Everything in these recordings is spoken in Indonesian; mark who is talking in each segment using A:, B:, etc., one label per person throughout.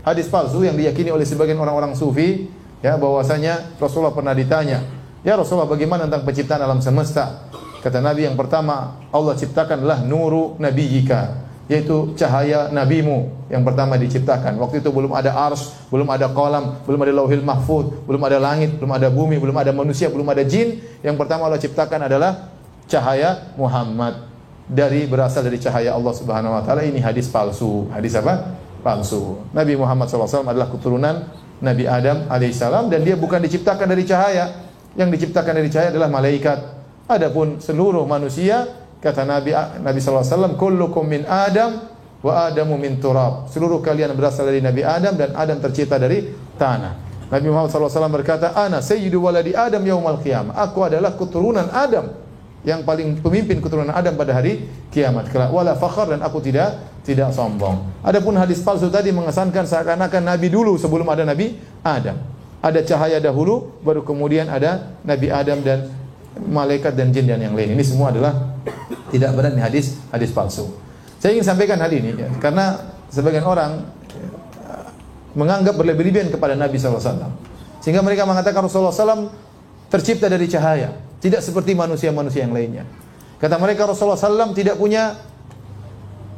A: hadis palsu yang diyakini oleh sebagian orang-orang sufi, ya, bahwasanya Rasulullah pernah ditanya, "Ya Rasulullah, bagaimana tentang penciptaan alam semesta?" Kata Nabi, yang pertama Allah ciptakan adalah nuru nabiyyika, yaitu cahaya nabimu yang pertama diciptakan. Waktu itu belum ada arsy, belum ada qalam, belum ada lauhil mahfuz, belum ada langit, belum ada bumi, belum ada manusia, belum ada jin. Yang pertama Allah ciptakan adalah cahaya Muhammad, berasal dari cahaya Allah Subhanahu wa taala. Ini hadis palsu. Hadis apa? Palsu. Nabi Muhammad SAW adalah keturunan Nabi Adam alaihissalam, dan dia bukan diciptakan dari cahaya. Yang diciptakan dari cahaya adalah malaikat. Adapun seluruh manusia, kata Nabi SAW, kullukum min Adam wa Adamu min turab. Seluruh kalian berasal dari Nabi Adam, dan Adam tercipta dari tanah. Nabi Muhammad SAW berkata, "Ana sayyidu waladi Adam yaumal qiyamah." Aku adalah keturunan Adam, yang paling pemimpin keturunan Adam pada hari kiamat kelak. Wala fakhar, dan aku tidak sombong. Adapun hadis palsu tadi mengesankan seakan-akan Nabi dulu sebelum ada Nabi Adam. Ada cahaya dahulu, baru kemudian ada Nabi Adam dan malaikat dan jin dan yang lain. Ini semua adalah tidak benar, ini hadis palsu. Saya ingin sampaikan hal ini ya, karena sebagian orang menganggap berlebih-lebihan kepada Nabi SAW, sehingga mereka mengatakan Rasulullah SAW tercipta dari cahaya, tidak seperti manusia-manusia yang lainnya. Kata mereka Rasulullah SAW tidak punya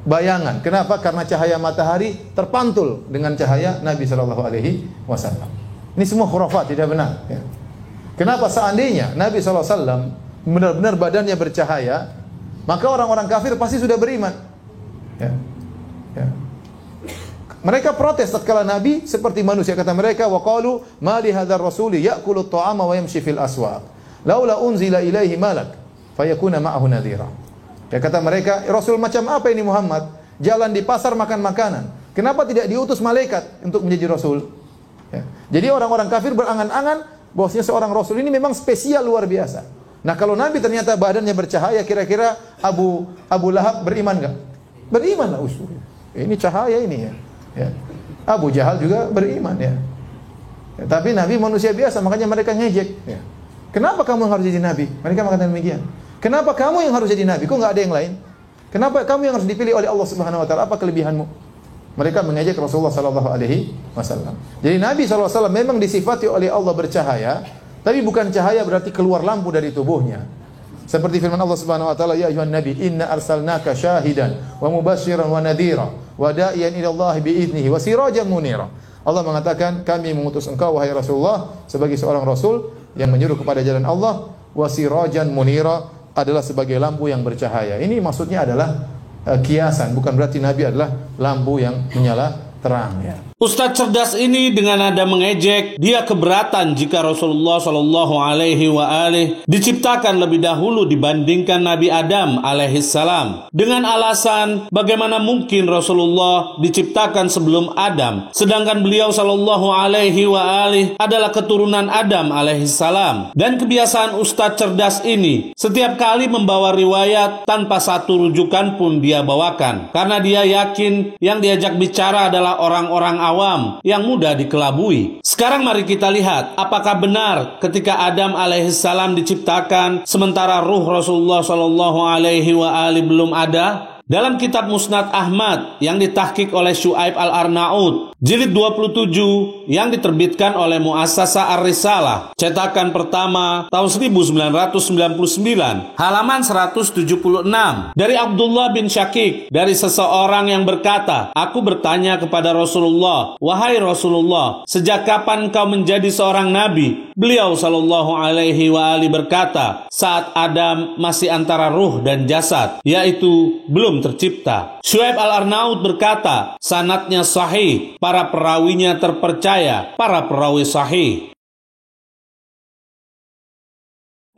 A: bayangan. Kenapa? Karena cahaya matahari terpantul dengan cahaya Nabi SAW. Ini semua khurafat, tidak benar ya. Kenapa? Seandainya Nabi SAW benar-benar badannya bercahaya, maka orang-orang kafir pasti sudah beriman ya. Ya. Mereka protes tatkala Nabi seperti manusia. Kata mereka, wa qalu ma li hadzal rasuli ya'kulu at-ta'ama wa yamshi fil aswaq laula unzila ilaihi malak fayakuna ma'ahu nadhira. Ya, kata mereka, Rasul macam apa ini Muhammad? Jalan di pasar makan makanan. Kenapa tidak diutus malaikat untuk menjadi Rasul? Ya. Jadi orang-orang kafir berangan-angan bahwasanya seorang Rasul ini memang spesial luar biasa. Nah, kalau Nabi ternyata badannya bercahaya, kira-kira Abu Lahab beriman enggak? Beriman lah usul. Ini cahaya ini ya. Ya. Abu Jahal juga beriman ya. Ya, tapi Nabi manusia biasa, makanya mereka ngejek ya. Kenapa kamu yang harus jadi Nabi? Mereka mengatakan demikian. Kenapa kamu yang harus jadi Nabi? Kok enggak ada yang lain? Kenapa kamu yang harus dipilih oleh Allah Subhanahu wa taala? Apa kelebihanmu? Mereka mengejek Rasulullah sallallahu alaihi wasallam. Jadi Nabi sallallahu alaihi wasallam memang disifati oleh Allah bercahaya, tapi bukan cahaya berarti keluar lampu dari tubuhnya. Seperti firman Allah Subhanahu wa taala, "Ya ayyuhan nabi, inna arsalnaka syahidan wa mubasysyiran wa nadhira wa da'iyan ila Allah bi idnihi wa sirajan munira." Allah mengatakan, kami mengutus engkau wahai Rasulullah sebagai seorang rasul yang menyuruh kepada jalan Allah, wa sirajan munira, adalah sebagai lampu yang bercahaya. Ini maksudnya adalah kiasan, bukan berarti Nabi adalah lampu yang menyala terang ya.
B: Ustadz cerdas ini dengan nada mengejek, dia keberatan jika Rasulullah Shallallahu Alaihi Wasallam diciptakan lebih dahulu dibandingkan Nabi Adam alaihissalam. Dengan alasan bagaimana mungkin Rasulullah diciptakan sebelum Adam, sedangkan beliau Shallallahu Alaihi Wasallam adalah keturunan Adam alaihissalam. Dan kebiasaan Ustadz cerdas ini setiap kali membawa riwayat tanpa satu rujukan pun dia bawakan, karena dia yakin yang diajak bicara adalah orang-orang awam yang mudah dikelabui. Sekarang mari kita lihat apakah benar ketika Adam alaihissalam diciptakan sementara ruh Rasulullah Shallallahu Alaihi Wasallam belum ada. Dalam kitab Musnad Ahmad yang ditahqiq oleh Syuaib Al-Arnaud, jilid 27 yang diterbitkan oleh Muassasah Ar-Risalah, cetakan pertama tahun 1999, halaman 176, dari Abdullah bin Syakik, dari seseorang yang berkata, "Aku bertanya kepada Rasulullah, wahai Rasulullah, sejak kapan kau menjadi seorang nabi?" Beliau Shallallahu Alaihi Wasallam berkata, "Saat Adam masih antara ruh dan jasad, yaitu belum tercipta." Syuaib Al-Arnaud berkata, sanadnya sahih, para perawinya terpercaya, para perawi sahih.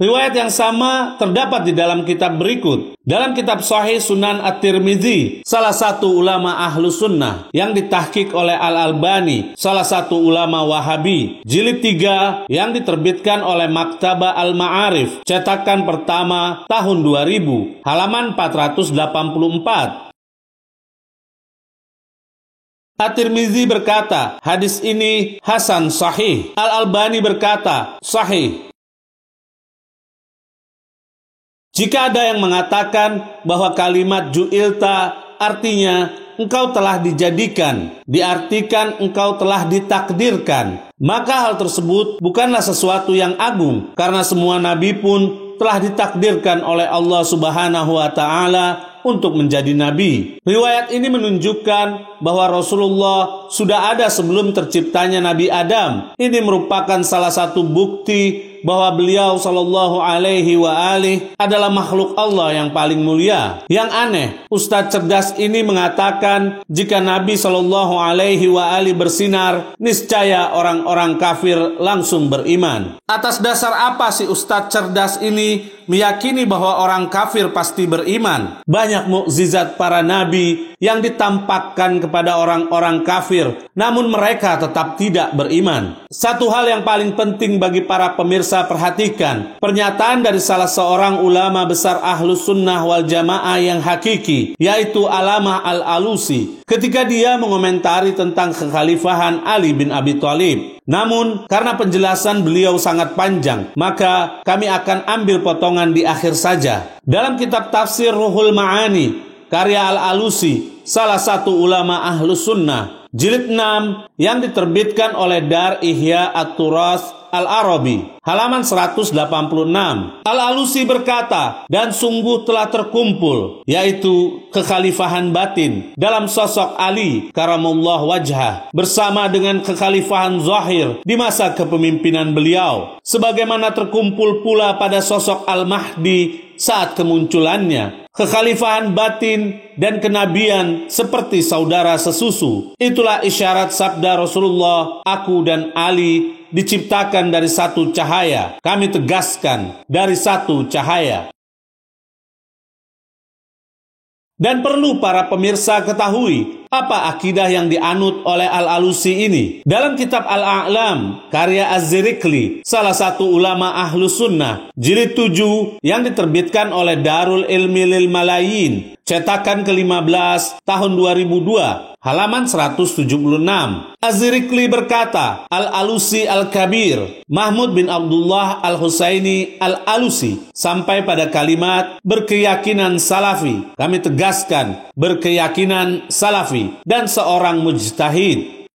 B: Riwayat yang sama terdapat di dalam kitab berikut. Dalam kitab Sahih Sunan At-Tirmizi, salah satu ulama ahlu sunnah yang ditahqiq oleh Al-Albani, salah satu ulama Wahabi, jilid 3 yang diterbitkan oleh Maktaba Al-Ma'arif, cetakan pertama tahun 2000, halaman 484. At-Tirmizi berkata, hadis ini hasan sahih. Al-Albani berkata, sahih. Jika ada yang mengatakan bahwa kalimat ju'ilta artinya engkau telah dijadikan, diartikan engkau telah ditakdirkan. Maka hal tersebut bukanlah sesuatu yang agung, karena semua nabi pun telah ditakdirkan oleh Allah Subhanahu wa Ta'ala untuk menjadi nabi. Riwayat ini menunjukkan bahwa Rasulullah sudah ada sebelum terciptanya Nabi Adam. Ini merupakan salah satu bukti bahwa beliau sallallahu alaihi wa alihi adalah makhluk Allah yang paling mulia. Yang aneh, Ustadz cerdas ini mengatakan jika Nabi sallallahu alaihi wa alihi bersinar, niscaya orang-orang kafir langsung beriman. Atas dasar apa sih Ustadz cerdas ini meyakini bahwa orang kafir pasti beriman? Banyak mukjizat para nabi yang ditampakkan kepada orang-orang kafir, namun mereka tetap tidak beriman. Satu hal yang paling penting bagi para pemirsa perhatikan, pernyataan dari salah seorang ulama besar Ahlus Sunnah wal Jamaah yang hakiki, yaitu Alamah Al-Alusi, ketika dia mengomentari tentang kekhalifahan Ali bin Abi Thalib. Namun, karena penjelasan beliau sangat panjang, maka kami akan ambil potongan di akhir saja. Dalam kitab tafsir Ruhul Ma'ani, karya Al-Alusi, salah satu ulama Ahlus Sunnah, jilid 6 yang diterbitkan oleh Dar Ihya At-Turas Al-Arabi, halaman 186. Al-Alusi berkata, dan sungguh telah terkumpul, yaitu kekhalifahan batin dalam sosok Ali karamullah wajhah, bersama dengan kekhalifahan zahir di masa kepemimpinan beliau, sebagaimana terkumpul pula pada sosok Al-Mahdi saat kemunculannya. Kekhalifahan batin dan kenabian seperti saudara sesusu. Itulah isyarat sabda Rasulullah, aku dan Ali diciptakan dari satu cahaya. Kami tegaskan, dari satu cahaya. Dan perlu para pemirsa ketahui, apa akidah yang dianut oleh Al-Alusi ini. Dalam kitab Al-A'lam, karya Az-Zirikli, salah satu ulama Ahlus Sunnah, jilid 7 yang diterbitkan oleh Darul Ilmi lil Malayin, cetakan ke-15 tahun 2002, halaman 176. Az-Zirikli berkata, Al-Alusi Al-Kabir, Mahmud bin Abdullah Al-Husaini Al-Alusi, sampai pada kalimat berkeyakinan salafi. Kami tegaskan, berkeyakinan salafi dan seorang mujtahid.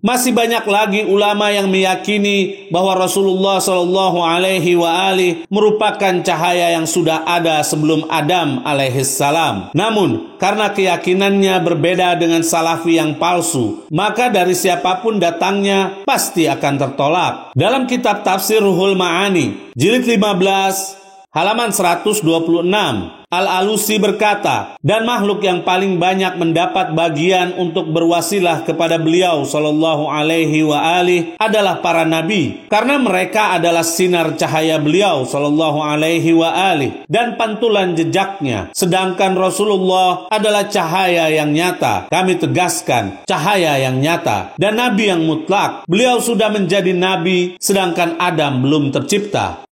B: Masih banyak lagi ulama yang meyakini bahwa Rasulullah Shallallahu Alaihi Wasallam merupakan cahaya yang sudah ada sebelum Adam alaihissalam. Namun, karena keyakinannya berbeda dengan salafi yang palsu, maka dari siapapun datangnya pasti akan tertolak. Dalam kitab tafsir Ruhul Ma'ani, jilid 15, halaman 126, Al-Alusi berkata, dan makhluk yang paling banyak mendapat bagian untuk berwasilah kepada beliau sallallahu alaihi wa alihi adalah para nabi, karena mereka adalah sinar cahaya beliau sallallahu alaihi wa alihi dan pantulan jejaknya, sedangkan Rasulullah adalah cahaya yang nyata. Kami tegaskan, cahaya yang nyata dan nabi yang mutlak. Beliau sudah menjadi nabi sedangkan Adam belum tercipta.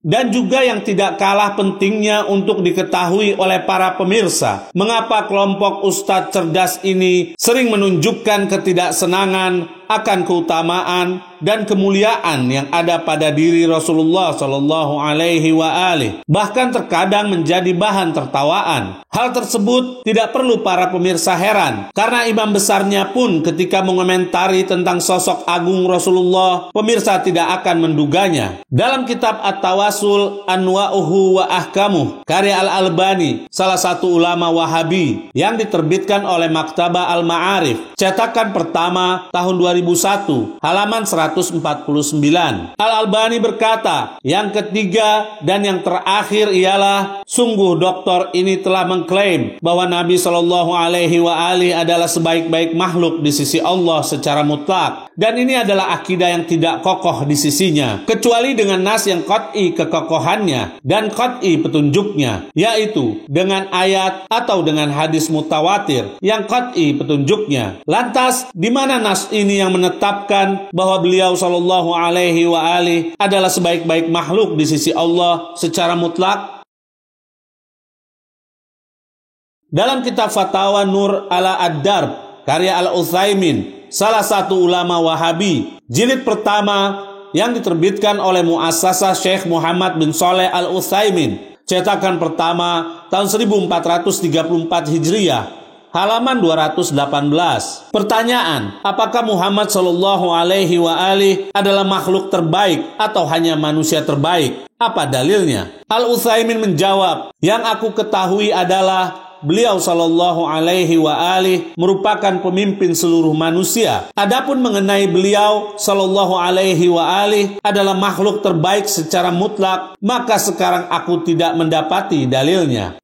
B: Dan juga yang tidak kalah pentingnya untuk diketahui oleh para pemirsa, mengapa kelompok Ustadz cerdas ini sering menunjukkan ketidaksenangan akan keutamaan dan kemuliaan yang ada pada diri Rasulullah Shallallahu Alaihi Wasallam, bahkan terkadang menjadi bahan tertawaan. Hal tersebut tidak perlu para pemirsa heran, karena imam besarnya pun ketika mengomentari tentang sosok agung Rasulullah, pemirsa tidak akan menduganya. Dalam kitab At-Tawasul Anwa'uhu wa Ahkamuh, karya Al-Albani, salah satu ulama Wahabi, yang diterbitkan oleh Maktabah Al-Ma'arif, cetakan pertama tahun 2001, halaman 149. Al-Albani berkata, yang ketiga dan yang terakhir ialah, sungguh doktor ini telah mengklaim bahwa Nabi Shallallahu Alaihi Wasallam adalah sebaik-baik makhluk di sisi Allah secara mutlak, dan ini adalah akidah yang tidak kokoh di sisinya, kecuali dengan nas yang qat'i kekokohannya dan qat'i petunjuknya, yaitu dengan ayat atau dengan hadis mutawatir yang qat'i petunjuknya. Lantas, di mana nas ini yang menetapkan bahwa beliau Shallallahu Alaihi Wasallam adalah sebaik-baik makhluk di sisi Allah secara mutlak? Dalam kitab Fatawa Nur ala Ad-Darb, karya Al-Utsaimin, salah satu ulama Wahabi, jilid pertama, yang diterbitkan oleh Muassasah Syekh Muhammad bin Shalih Al-Utsaimin, cetakan pertama tahun 1434 Hijriah, halaman 218. Pertanyaan, apakah Muhammad Shallallahu Alaihi Wasallam adalah makhluk terbaik atau hanya manusia terbaik? Apa dalilnya? Al-Utsaimin menjawab, yang aku ketahui adalah beliau Shallallahu Alaihi Wasallam merupakan pemimpin seluruh manusia. Adapun mengenai beliau Shallallahu Alaihi Wasallam adalah makhluk terbaik secara mutlak, maka sekarang aku tidak mendapati dalilnya.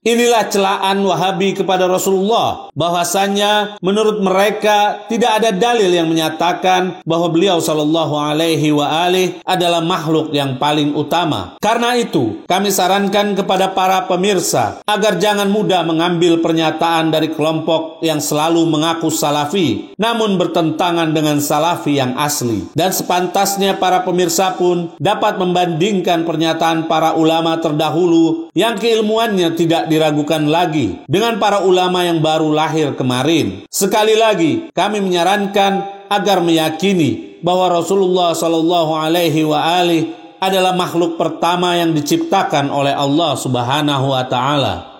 B: Inilah celaan Wahabi kepada Rasulullah, bahwasannya menurut mereka tidak ada dalil yang menyatakan bahwa beliau Shallallahu Alaihi Wasallam adalah makhluk yang paling utama. Karena itu, kami sarankan kepada para pemirsa agar jangan mudah mengambil pernyataan dari kelompok yang selalu mengaku salafi, namun bertentangan dengan salafi yang asli. Dan sepantasnya para pemirsa pun dapat membandingkan pernyataan para ulama terdahulu yang keilmuannya tidak diragukan lagi dengan para ulama yang baru lahir kemarin. Sekali lagi, kami menyarankan agar meyakini bahwa Rasulullah Shallallahu Alaihi Wasallam adalah makhluk pertama yang diciptakan oleh Allah Subhanahu wa Ta'ala.